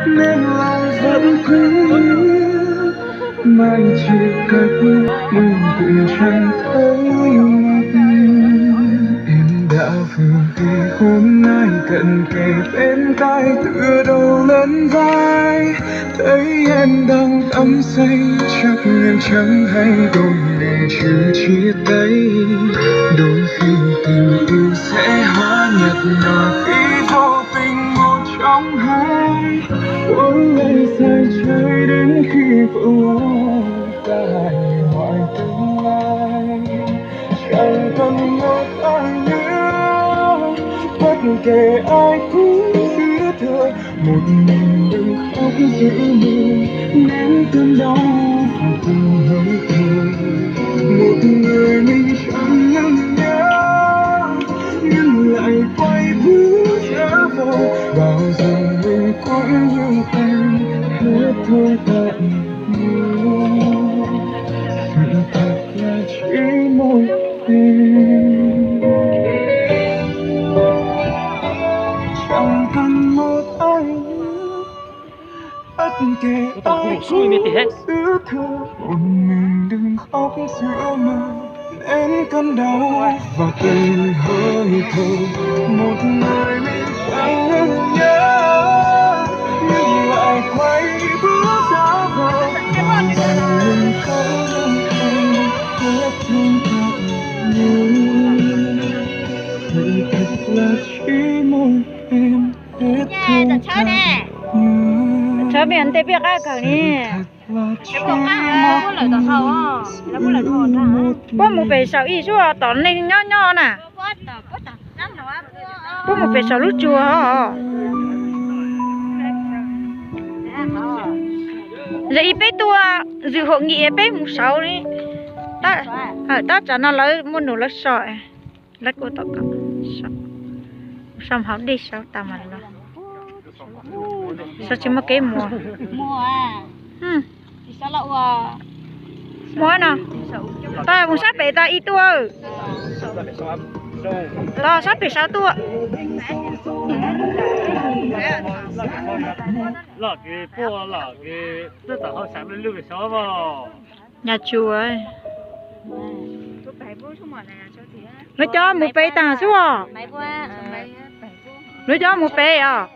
nên lòng vẫn cứ mai chỉ cách mình cũng chẳng thấy mặt. Em đã vừa vì hôm nay cần kề bên tai tựa đầu lên vai, thấy em đang đắm say chắc em chẳng hay đôi mình chưa chia tay. Đôi khi tình yêu sẽ hóa nhạt nhòa khi vô tình một trong hai cuốn lấy dài chơi đến khi vỡ ta hài hoại tương lai. Chẳng cần một ai nữa, bất kể ai cũng giữ thừa một mình đừng khóc giữ mình nén cơn đau và từng hơi thở. Một người mình chẳng ngần nhớ nhưng lại quay bước trở về, bao giờ mình cũng như em hết thôi tạm nhiều. Sự thật là chỉ mỗi em, chẳng cần một ai nữa, bất kể ai cũng giữ thơ một mình đừng khóc giữa mơ nén cơn đau và từng hơi thở. Một người mình chẳng ngần nhớ nhưng lại quay bước trở về, bao giờ mình không em hết thương thật nhiều. Sự thật là chỉ mỗi em hết thương thật nhiều. Chớ biển tê biết ai cả nè. Cái bộ cá có lời tao hầu á, nó có lời thôn ra. Bố một bể sầu y chúa tón lên nhỏ nhỏ nè. Bố một bể sầu lút chùa hả? Giờ y bé tua dự hội nghị bé một sáu đi. Ta ta cho nó lấy muốn nổ lấy sỏi, lấy cô tao cả. Xong học đi sao tao mà lo. Sao chỉ một cái mùa. Mua à? Thì sao lậu à? Mua nào? Ta muốn sát bể ta y tua. Ta sát bể sao tua. là cái bố là cái tất cả họ sáng lên lưu cái số vào Nhà chùa ấy. Nó cho một bể ta xuống à? Nó cho một bể à?